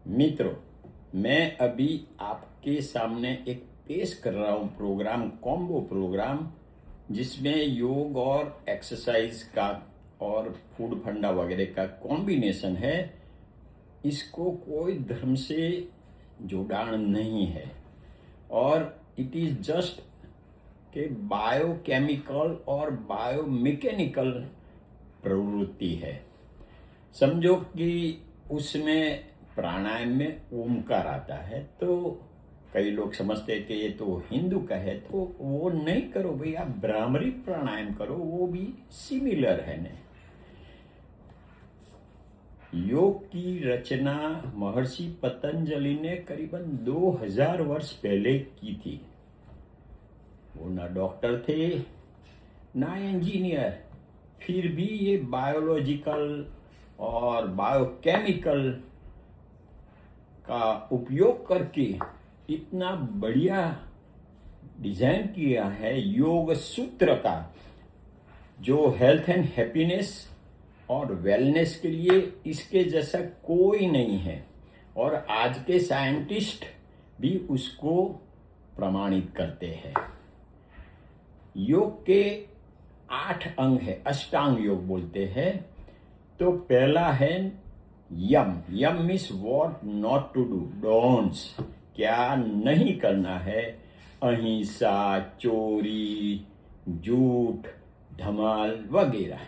मित्रों, मैं अभी आपके सामने एक पेश कर रहा हूँ प्रोग्राम, कॉम्बो प्रोग्राम, जिसमें योग और एक्सरसाइज का और फूड फंडा वगैरह का कॉम्बिनेशन है। इसको कोई धर्म से जुड़ान नहीं है और इट इज़ जस्ट के बायोकेमिकल और बायोमैकेनिकल प्रवृत्ति है। समझो कि उसमें प्राणायाम में ओमकार आता है, तो कई लोग समझते हैं कि ये तो हिंदू का है, तो वो नहीं करो भाई, आप भ्रामरी प्राणायाम करो, वो भी सिमिलर है ने। योग की रचना महर्षि पतंजलि ने करीबन 2000 वर्ष पहले की थी। वो ना डॉक्टर थे ना इंजीनियर, फिर भी ये बायोलॉजिकल और बायोकेमिकल का उपयोग करके इतना बढ़िया डिजाइन किया है योग सूत्र का, जो हेल्थ एंड हैप्पीनेस और वेलनेस के लिए इसके जैसा कोई नहीं है। और आज के साइंटिस्ट भी उसको प्रमाणित करते हैं। योग के 8 अंग है, अष्टांग योग बोलते हैं। तो पहला है yama. Yama means what not to do, don'ts, क्या नहीं करना है। अहिंसा, चोरी, झूठ, धमाल वगैरह।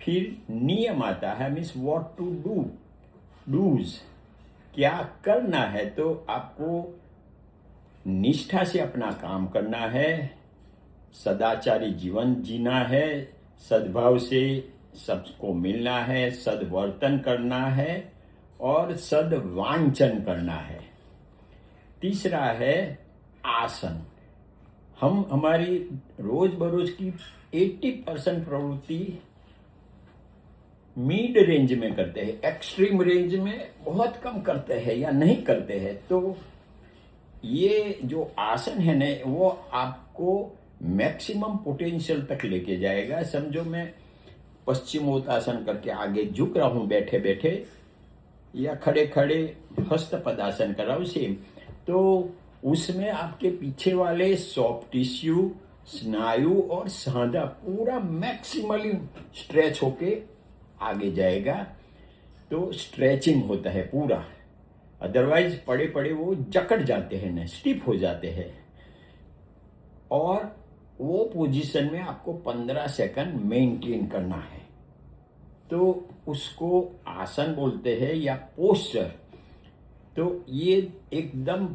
फिर नियम आता है, means what to do, do's, क्या करना है। तो आपको निष्ठा से अपना काम करना है, सदाचारी जीवन जीना है, सद्भाव से सबको मिलना है, सद्वर्तन करना है और सद्वांचन करना है। तीसरा है आसन। हम हमारी रोज बरोज की 80% प्रवृत्ति मिड रेंज में करते हैं, एक्सट्रीम रेंज में बहुत कम करते हैं या नहीं करते हैं। तो ये जो आसन है ना, वो आपको मैक्सिमम पोटेंशियल तक लेके जाएगा। समझो मैं पश्चिमोत्तासन करके आगे झुक रहा हूँ बैठे बैठे, या खड़े खड़े हस्त पदासन कर रहा हूँ सेम, तो उसमें आपके पीछे वाले सॉफ्ट टिश्यू, स्नायु और सांधा पूरा मैक्सिमली स्ट्रेच होके आगे जाएगा। तो स्ट्रेचिंग होता है पूरा, अदरवाइज पड़े पड़े वो जकड़ जाते हैं ना, स्टिफ हो जाते हैं। और वो पोजीशन में आपको 15 सेकंड मेंटेन करना है, तो उसको आसन बोलते हैं या पोस्चर। तो ये एकदम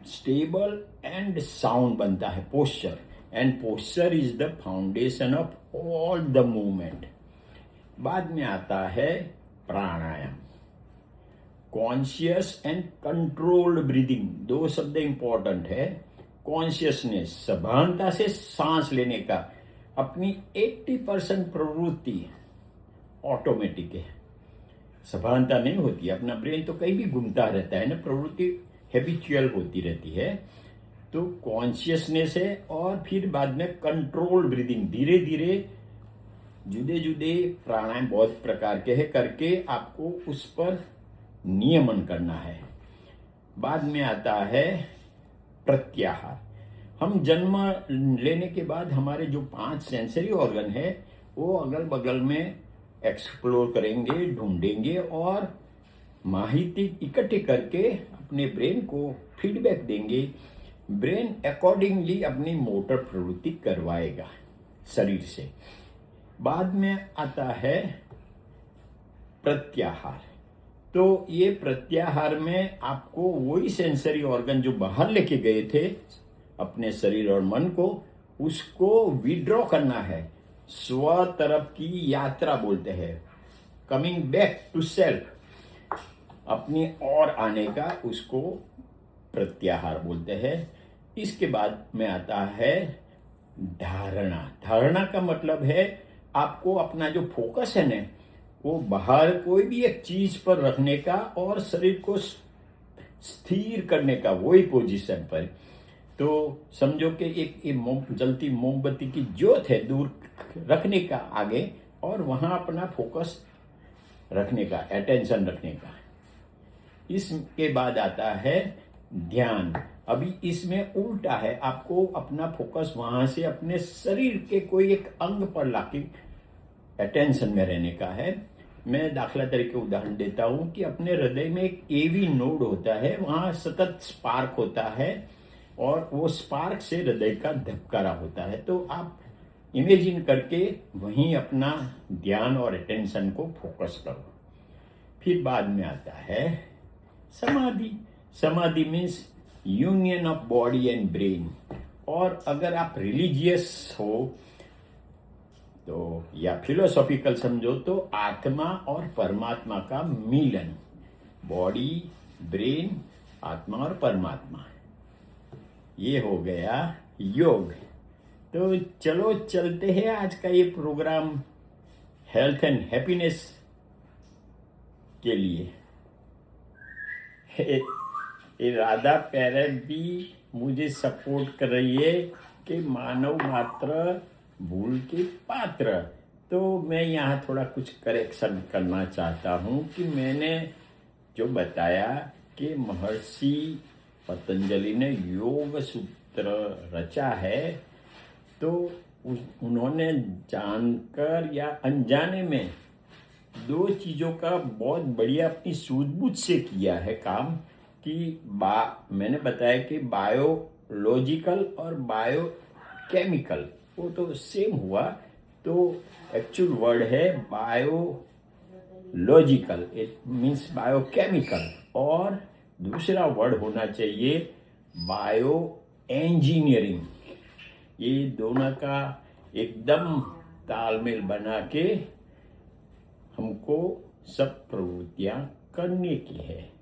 स्टेबल एंड साउंड बनता है posture, and posture is the foundation of all the movement. बाद में आता है प्राणायाम, कॉन्शियस एंड कंट्रोल्ड ब्रीदिंग। 2 शब्द इंपॉर्टेंट है। कॉन्शियसनेस, सभानता से सांस लेने का, अपनी 80% प्रवृत्ति ऑटोमेटिक है, सभानता नहीं होती। अपना ब्रेन तो कहीं भी घूमता रहता है ना, प्रवृत्ति हैबिचुअल होती रहती है। तो कॉन्शियसनेस है। और फिर बाद में कंट्रोल्ड ब्रीदिंग, धीरे धीरे जुदे जुदे प्राणायाम बहुत प्रकार के हैं, करके आपको उस पर नियमन करना है। बाद में आता है प्रत्याहार। हम जन्म लेने के बाद हमारे जो 5 सेंसरी ऑर्गन है, वो अगल बगल में एक्सप्लोर करेंगे, ढूंढेंगे और माहिती इकट्ठी करके अपने ब्रेन को फीडबैक देंगे। ब्रेन अकॉर्डिंगली अपनी मोटर प्रवृत्ति करवाएगा शरीर से। बाद में आता है प्रत्याहार। तो ये प्रत्याहार में आपको वही सेंसरी ऑर्गन जो बाहर लेके गए थे अपने शरीर और मन को, उसको विड्रॉ करना है। स्व तरफ की यात्रा बोलते हैं, कमिंग बैक टू सेल्फ, अपनी ओर आने का, उसको प्रत्याहार बोलते हैं। इसके बाद में आता है धारणा। धारणा का मतलब है आपको अपना जो फोकस है ना, वो बाहर कोई भी एक चीज पर रखने का और शरीर को स्थिर करने का, वही पोजीशन पर। तो समझो कि एक जलती मोमबत्ती की ज्योत है, दूर रखने का आगे, और वहां अपना फोकस रखने का, अटेंशन रखने का। इसके बाद आता है ध्यान। अभी इसमें उल्टा है, आपको अपना फोकस वहां से अपने शरीर के कोई एक अंग पर लाके अटेंशन में रहने का है। मैं दाखला तरीके उदाहरण देता हूं कि अपने हृदय में एक एवी नोड होता है, वहां सतत स्पार्क होता है और वो स्पार्क से हृदय का धबकारा होता है। तो आप इमेजिन करके वहीं अपना ध्यान और अटेंशन को फोकस करो। फिर बाद में आता है समाधि। समाधि means union of body and brain. और अगर आप रिलीजियस हो तो या फिलोसॉफिकल समझो तो आत्मा और परमात्मा का मिलन, बॉडी ब्रेन आत्मा और परमात्मा, ये हो गया योग। तो चलो चलते हैं आज का ये प्रोग्राम हेल्थ एंड हैप्पीनेस के लिए। ये राधा पेरेंट भी मुझे सपोर्ट कर रही है कि मानव मात्र भूल के पात्र। तो मैं यहाँ थोड़ा कुछ करेक्शन करना चाहता हूँ कि मैंने जो बताया कि महर्षि पतंजलि ने योग सूत्र रचा है, तो उन्होंने जानकर या अनजाने में दो चीज़ों का बहुत बढ़िया अपनी सूझबूझ से किया है काम। कि मैंने बताया कि बायोलॉजिकल और बायोकेमिकल वो तो सेम हुआ, तो एक्चुअल वर्ड है बायोलॉजिकल, इट मीन्स बायोकेमिकल, और दूसरा वर्ड होना चाहिए बायो इंजीनियरिंग। ये दोनों का एकदम तालमेल बना के हमको सब प्रवृत्तियां करने की है।